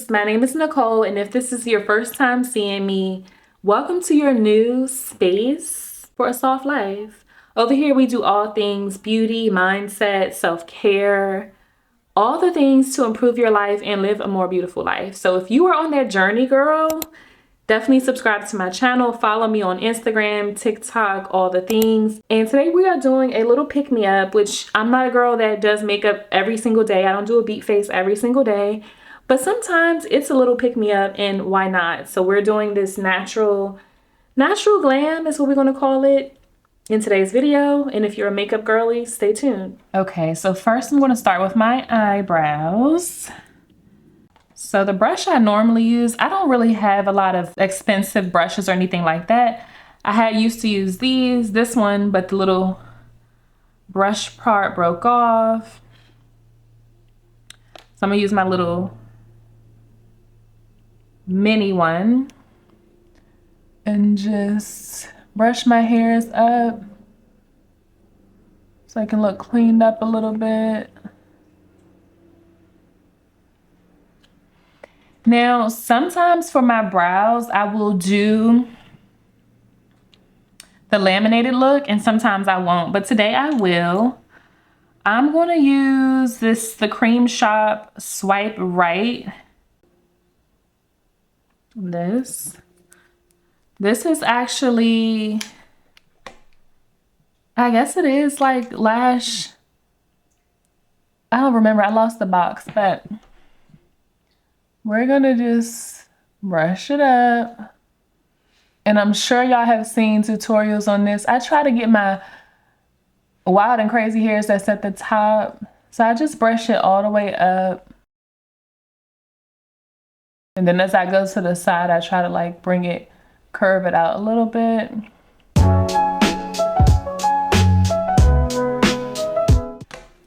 loves. My name is Nicole, and if this is your first time seeing me, welcome to your new space for a soft life. Over here, we do all things beauty, mindset, self-care, all the things to improve your life and live a more beautiful life. So if you are on that journey, girl, definitely subscribe to my channel, follow me on Instagram, TikTok, all the things. And today we are doing a little pick-me-up, which I'm not a girl that does makeup every single day. I don't do a beat face every single day, but sometimes it's a little pick-me-up, and why not? So we're doing this natural glam is what we're gonna call it in today's video. And if you're a makeup girly, stay tuned. Okay, so first I'm gonna start with my eyebrows. So the brush I normally use, I don't really have a lot of expensive brushes or anything like that. I had used to use this one, but the little brush part broke off. So I'm gonna use my little mini one and just brush my hairs up so I can look cleaned up a little bit. Now, sometimes for my brows, I will do the laminated look, and sometimes I won't, but today I will. I'm gonna use the Cream Shop Swipe Right. This is actually, I guess it is like lash. I don't remember, I lost the box, but we're gonna just brush it up. And I'm sure y'all have seen tutorials on this. I try to get my wild and crazy hairs that's at the top. So I just brush it all the way up. And then as I go to the side, I try to like curve it out a little bit.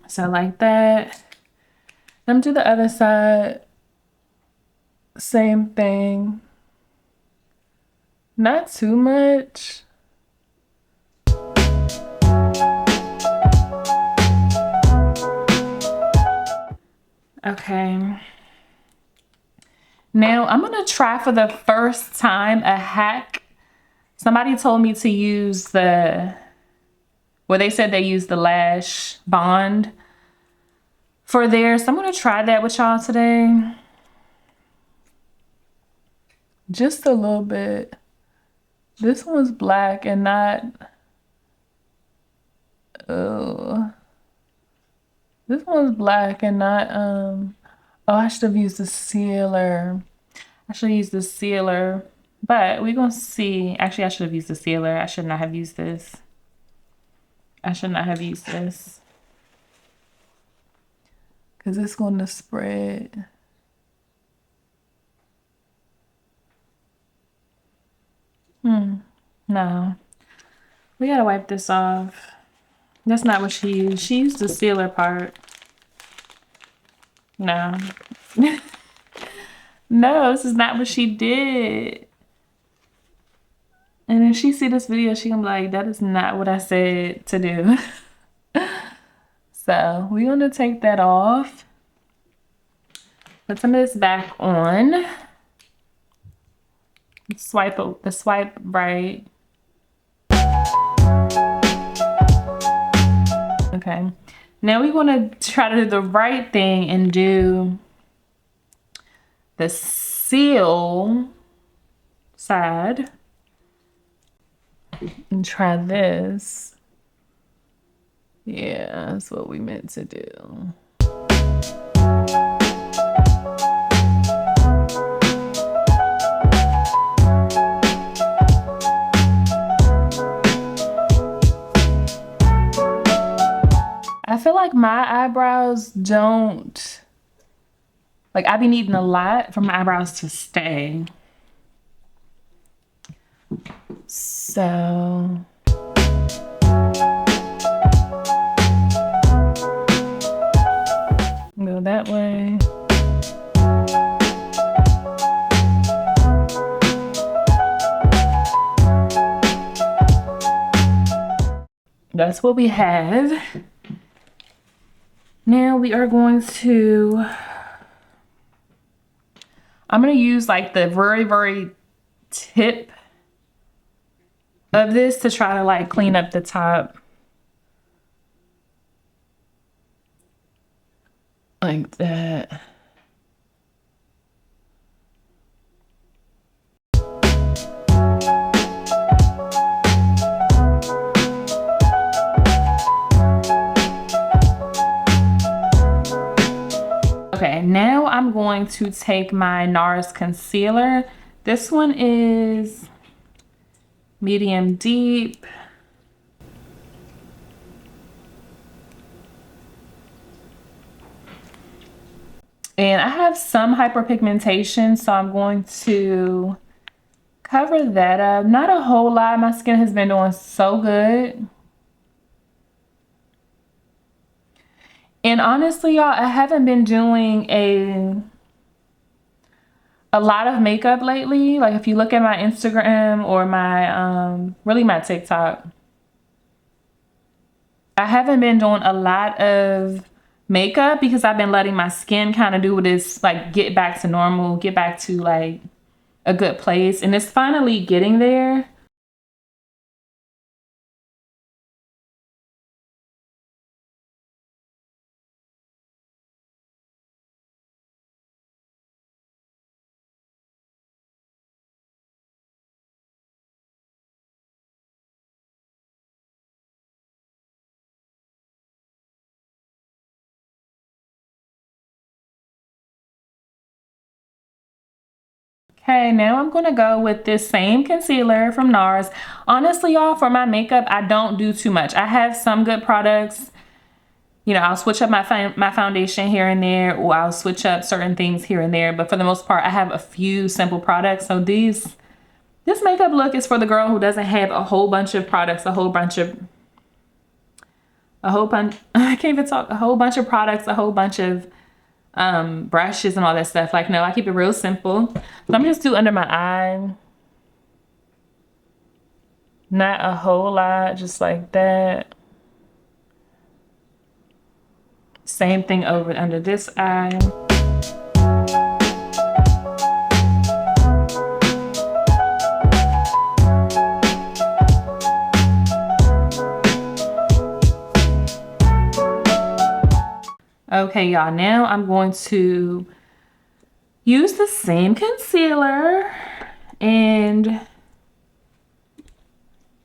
So like that. Then do the other side. Same thing. Not too much. Okay. Now I'm gonna try for the first time a hack. Somebody told me to use they said they use the Lash Bond for theirs. So I'm gonna try that with y'all today. Just a little bit. This one's black and not, this one's black and not, oh, I should have used the sealer. I should use the sealer, but we're gonna see. Actually, I should have used the sealer. I should not have used this. I should not have used this. Because it's gonna spread. No. We gotta wipe this off. That's not what she used. She used the sealer part. No. No, this is not what she did. And if she see this video, she gonna be like, that is not what I said to do. So we're gonna take that off. Put some of this back on. The swipe right. Okay. Now we want to try to do the right thing and do the seal side. And try this. Yeah, that's what we meant to do. I feel like my eyebrows don't, like I be needing a lot for my eyebrows to stay. So go that way. That's what we have. Now we are going to I'm going to use like the very tip of this to try to like clean up the top. Like that. Okay, now I'm going to take my NARS concealer. This one is medium deep. And I have some hyperpigmentation, so I'm going to cover that up. Not a whole lot. My skin has been doing so good. And honestly, y'all, I haven't been doing a lot of makeup lately. Like if you look at my Instagram or my really my TikTok, I haven't been doing a lot of makeup because I've been letting my skin kind of do this, like get back to normal, get back to like a good place, and it's finally getting there. Okay, now I'm gonna go with this same concealer from NARS. Honestly, y'all, for my makeup, I don't do too much. I have some good products. You know, I'll switch up my foundation here and there, or I'll switch up certain things here and there. But for the most part, I have a few simple products. So this makeup look is for the girl who doesn't have a whole bunch of products, a whole bunch, I can't even talk, a whole bunch of products, a whole bunch of brushes and all that stuff. Like, no, I keep it real simple. So I'm just do under my eye. Not a whole lot, just like that. Same thing over under this eye. Okay, y'all, now I'm going to use the same concealer and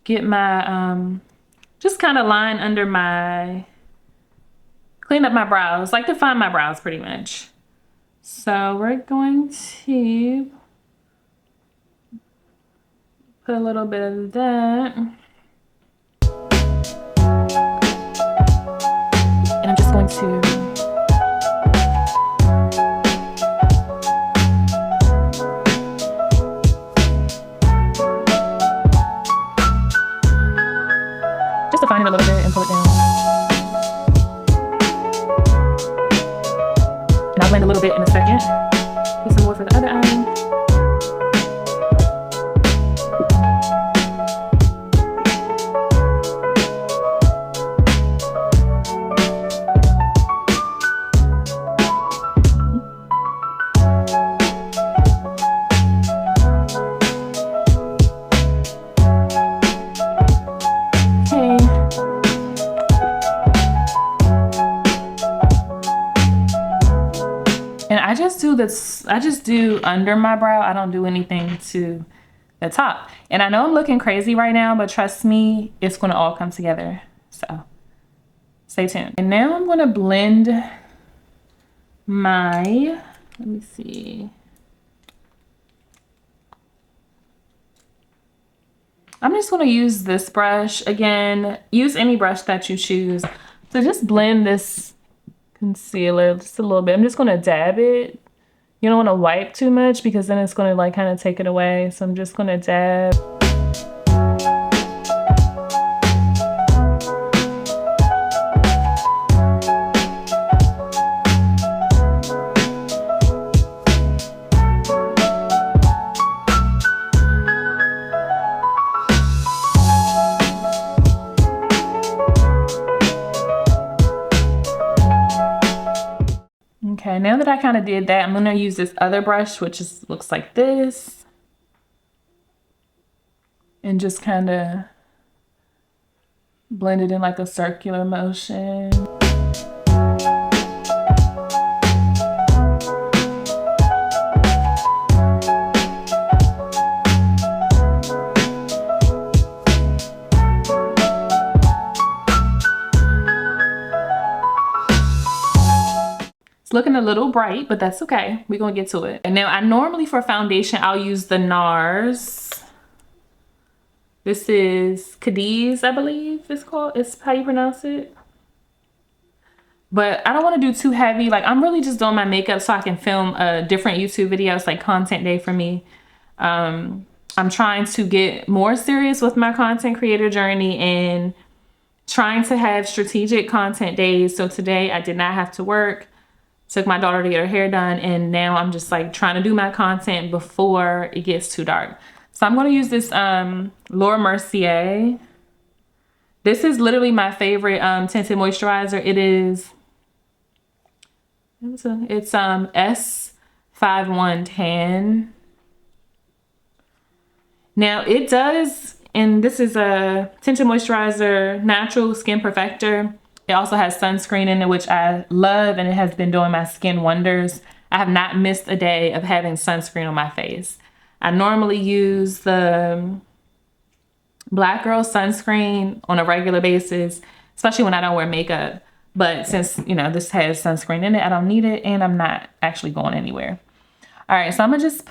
get my, just kind of line under my, clean up my brows, like define my brows pretty much. So we're going to put a little bit of that. And I'm just going to define it a little bit and pull it down. And I'll blend a little bit in a second. Do some more for the other eye. And I just do this, I just do under my brow. I don't do anything to the top. And I know I'm looking crazy right now, but trust me, it's gonna all come together. So stay tuned. And now I'm gonna blend my, let me see. I'm just gonna use this brush. Again, use any brush that you choose. So just blend this concealer just a little bit. I'm just gonna dab it. You don't wanna wipe too much because then it's gonna like kind of take it away. So I'm just gonna dab. Okay, now that I kind of did that, I'm gonna use this other brush, which looks like this, and just kind of blend it in like a circular motion. It's looking a little bright, but that's okay. We're gonna get to it. And now I normally for foundation, I'll use the NARS. This is Cadiz, I believe it's called. It's how you pronounce it. But I don't want to do too heavy. Like, I'm really just doing my makeup so I can film different YouTube videos, like content day for me. I'm trying to get more serious with my content creator journey and trying to have strategic content days. So today I did not have to work. Took my daughter to get her hair done, and now I'm just like trying to do my content before it gets too dark. So I'm going to use this Laura Mercier. This is literally my favorite tinted moisturizer. It's S5110. Now it does, and this is a tinted moisturizer, natural skin perfector. It also has sunscreen in it, which I love, and it has been doing my skin wonders. I have not missed a day of having sunscreen on my face. I normally use the Black Girl sunscreen on a regular basis, especially when I don't wear makeup. But since, you know, this has sunscreen in it, I don't need it, and I'm not actually going anywhere. All right, so I'm gonna just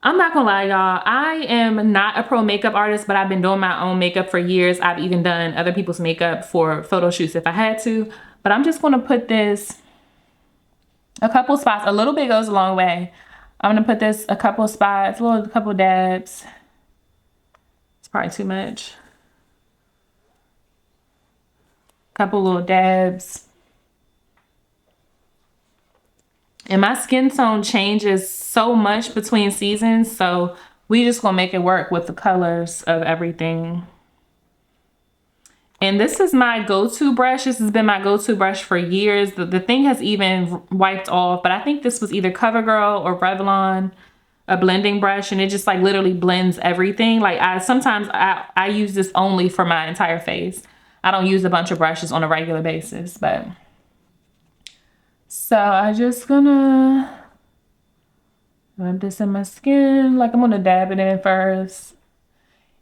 I'm not gonna lie, y'all. I am not a pro makeup artist, but I've been doing my own makeup for years. I've even done other people's makeup for photo shoots if I had to. But I'm just gonna put this a couple spots. A little bit goes a long way. I'm gonna put this a couple spots, a couple dabs. It's probably too much. Couple little dabs. And my skin tone changes so much between seasons, so we just gonna make it work with the colors of everything. And this is my go-to brush. This has been my go-to brush for years. The thing has even wiped off, but I think this was either CoverGirl or Revlon, a blending brush, and it just like literally blends everything. Like sometimes I use this only for my entire face. I don't use a bunch of brushes on a regular basis, but. So I'm just gonna rub this in my skin. Like I'm gonna dab it in first.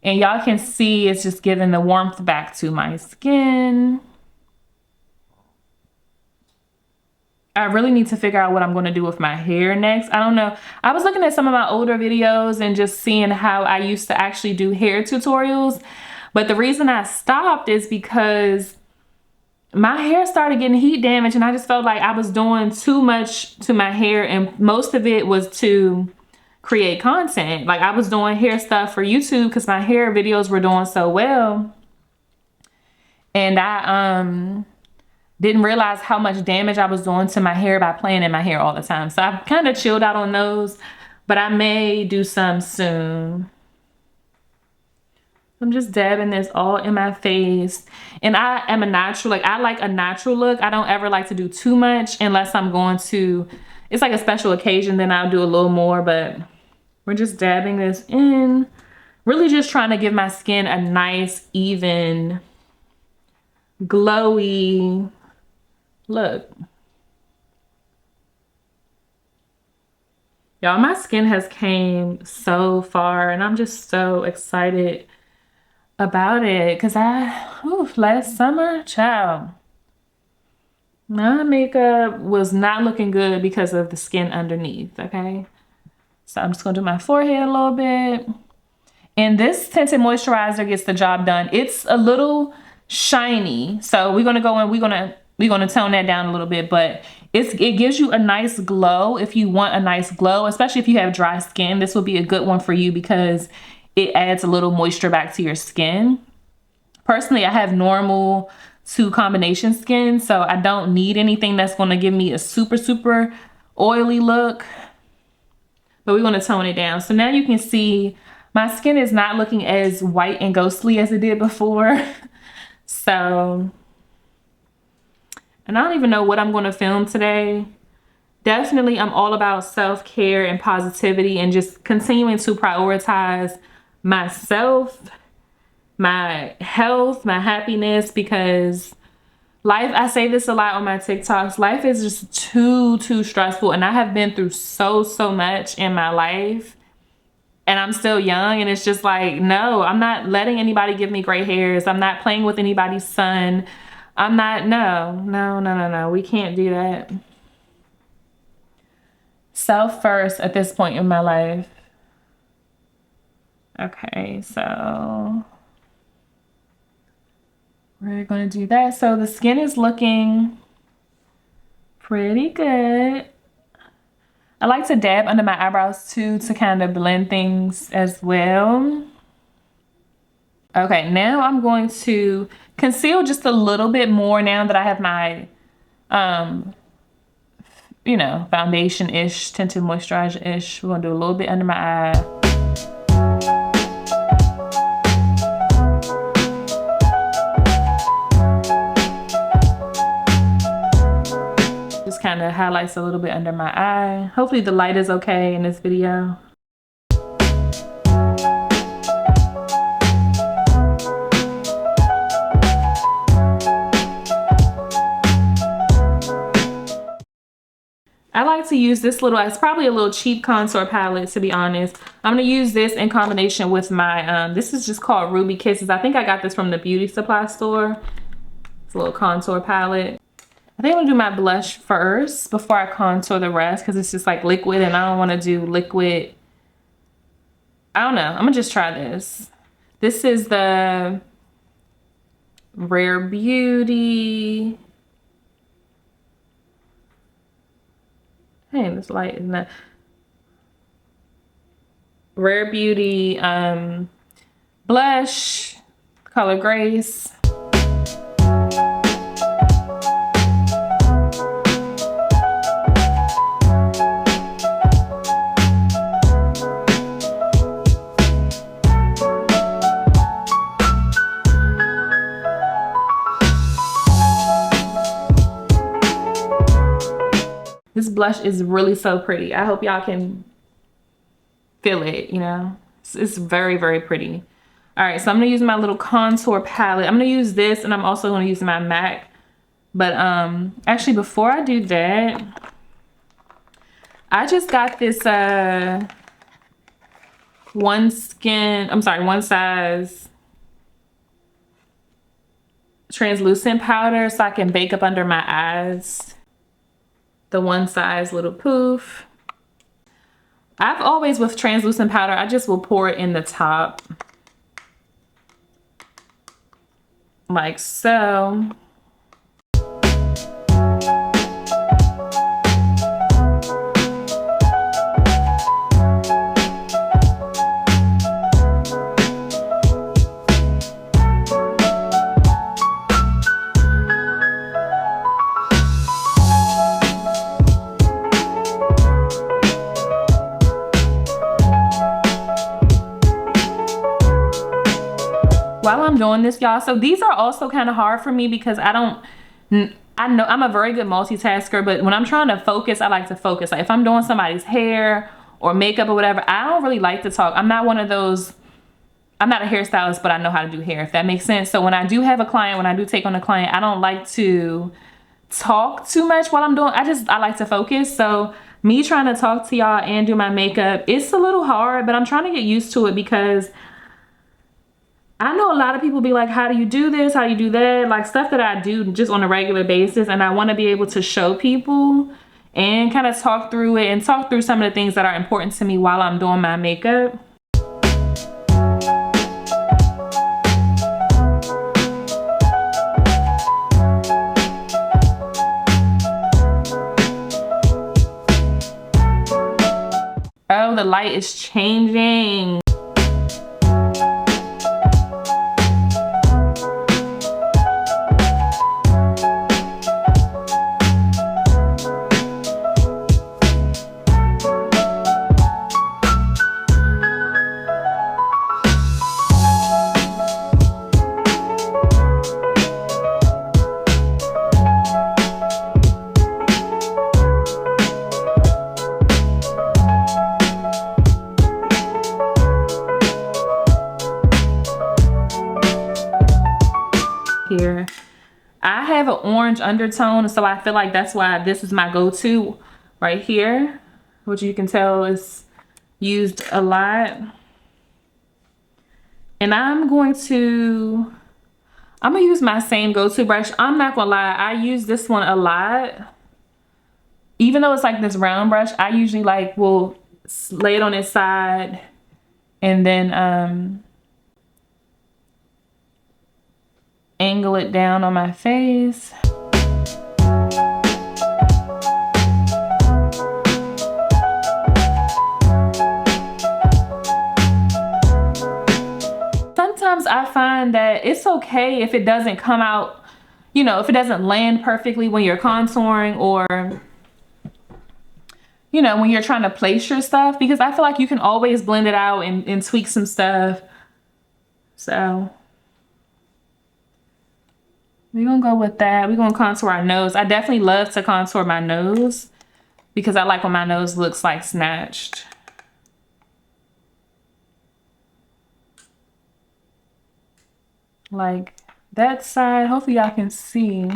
And y'all can see it's just giving the warmth back to my skin. I really need to figure out what I'm gonna do with my hair next. I don't know. I was looking at some of my older videos and just seeing how I used to actually do hair tutorials. But the reason I stopped is because my hair started getting heat damage, and I just felt like I was doing too much to my hair, and most of it was to create content. Like I was doing hair stuff for YouTube because my hair videos were doing so well, and I didn't realize how much damage I was doing to my hair by playing in my hair all the time. So I've kind of chilled out on those, but I may do some soon. I'm just dabbing this all in my face. And I am a natural, like I like a natural look. I don't ever like to do too much unless I'm going to, it's like a special occasion, then I'll do a little more, but we're just dabbing this in. Really just trying to give my skin a nice, even, glowy look. Y'all, my skin has came so far, and I'm just so excited about it because last summer, child, my makeup was not looking good because of the skin underneath. Okay, so I'm just gonna do my forehead a little bit, and this tinted moisturizer gets the job done. It's a little shiny, so we're gonna go in, we're gonna tone that down a little bit, but it gives you a nice glow. If you want a nice glow, especially if you have dry skin, this will be a good one for you because it adds a little moisture back to your skin. Personally, I have normal to combination skin, so I don't need anything that's going to give me a super, super oily look. But we want to tone it down. So now you can see my skin is not looking as white and ghostly as it did before. So And I don't even know what I'm going to film today. Definitely, I'm all about self-care and positivity and just continuing to prioritize myself, my health, my happiness, because life, I say this a lot on my TikToks, life is just too stressful. And I have been through so much in my life. And I'm still young, and it's just like, no, I'm not letting anybody give me gray hairs. I'm not playing with anybody's son. I'm not, no. We can't do that. Self first at this point in my life. Okay, so we're going to do that. So the skin is looking pretty good. I like to dab under my eyebrows too to kind of blend things as well. Okay, now I'm going to conceal just a little bit more now that I have my, you know, foundation-ish, tinted moisturizer-ish. We're gonna do a little bit under my eye. Just kind of highlights a little bit under my eye. Hopefully the light is okay in this video. I like to use this little, it's probably a little cheap contour palette, to be honest. I'm gonna use this in combination with my, this is just called Ruby Kisses. I think I got this from the beauty supply store. It's a little contour palette. I think I'm gonna do my blush first before I contour the rest, because it's just like liquid and I don't wanna do liquid. I don't know, I'm gonna just try this. This is the Rare Beauty. Hey, this light is not. Rare Beauty blush, color Grace. This blush is really so pretty. I hope y'all can feel it, you know. It's very pretty. All right, so I'm gonna use my little contour palette. I'm gonna use this, and I'm also gonna use my MAC. But actually, before I do that, I just got this one size translucent powder so I can bake up under my eyes. The one size little poof. I've always, with translucent powder, I just will pour it in the top. Like so. While I'm doing this, y'all, so these are also kind of hard for me because I know I'm a very good multitasker, but when I'm trying to focus, I like to focus. Like if I'm doing somebody's hair or makeup or whatever, I don't really like to talk. I'm not one of those, I'm not a hairstylist, but I know how to do hair, if that makes sense. So when I do have a client, when I do take on a client, I don't like to talk too much while I'm doing, I like to focus. So me trying to talk to y'all and do my makeup, it's a little hard, but I'm trying to get used to it because I know a lot of people be like, how do you do this? How do you do that? Like stuff that I do just on a regular basis. And I want to be able to show people and kind of talk through it and talk through some of the things that are important to me while I'm doing my makeup. Oh, the light is changing. here. I have an orange undertone, so I feel like that's why this is my go-to right here, which you can tell is used a lot. And I'm gonna use my same go-to brush. I'm not gonna lie, I use this one a lot. Even though it's like this round brush, I usually like will lay it on its side and then angle it down on my face. Sometimes I find that it's okay if it doesn't come out, you know, if it doesn't land perfectly when you're contouring, or, you know, when you're trying to place your stuff, because I feel like you can always blend it out and tweak some stuff. So we're gonna go with that. We're gonna contour our nose. I definitely love to contour my nose because I like when my nose looks like snatched. Like that side, hopefully y'all can see.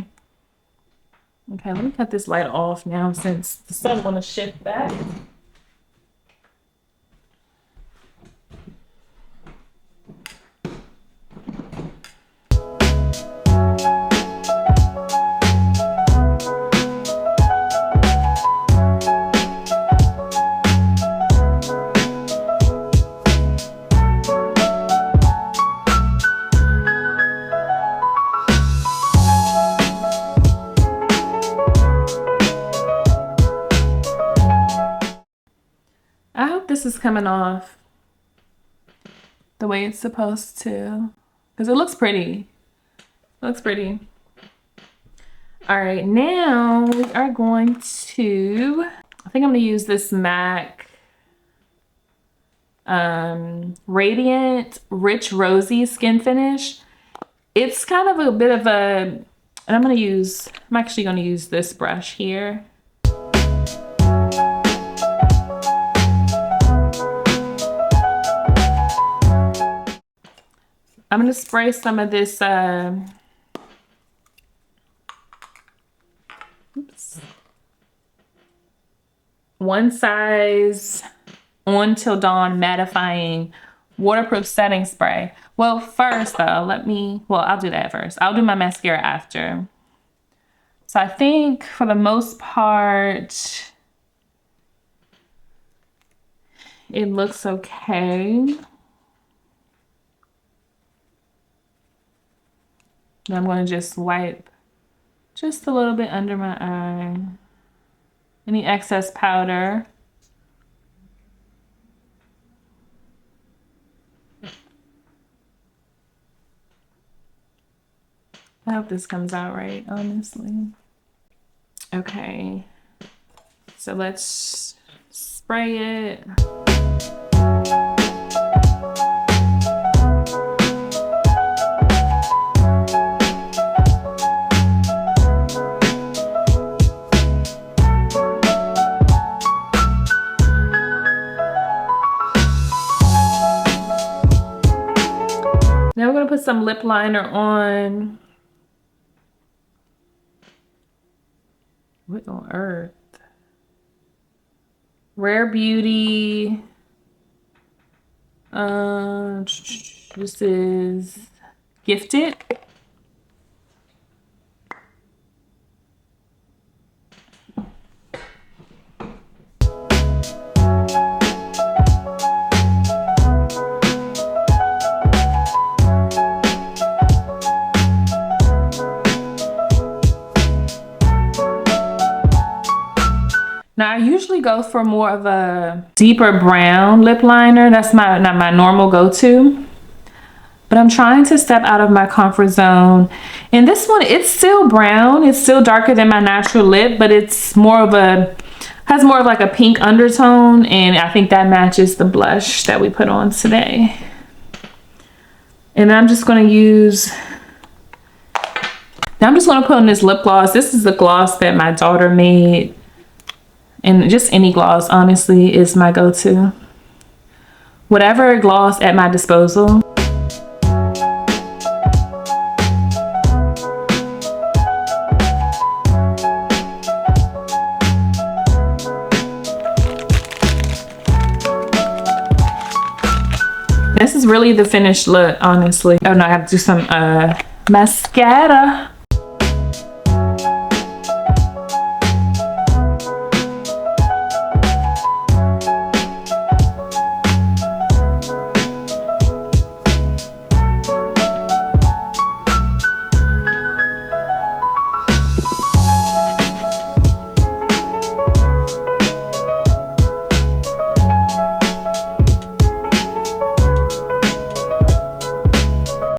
Okay, let me cut this light off now since the sun's gonna shift back. I hope this is coming off the way it's supposed to, because it looks pretty. It looks pretty. All right, now we are going to, I think I'm gonna use this MAC Radiant Rich Rosy Skin Finish. It's kind of a bit of a, and I'm actually gonna use this brush here. I'm gonna spray some of this, One Size On Till Dawn Mattifying Waterproof Setting Spray. Well, first though, I'll do that first. I'll do my mascara after. So I think for the most part, it looks okay. I'm going to just wipe just a little bit under my eye. Any excess powder. I hope this comes out right, honestly. Okay, so let's spray it. Now we're gonna put some lip liner on. What on earth? Rare Beauty. This is Gifted. Now I usually go for more of a deeper brown lip liner. That's not my normal go-to. But I'm trying to step out of my comfort zone. And this one, it's still brown. It's still darker than my natural lip, but it's has more of like a pink undertone. And I think that matches the blush that we put on today. And I'm just gonna put on this lip gloss. This is the gloss that my daughter made. And just any gloss, honestly, is my go-to. Whatever gloss at my disposal. This is really the finished look, honestly. Oh no, I have to do some mascara.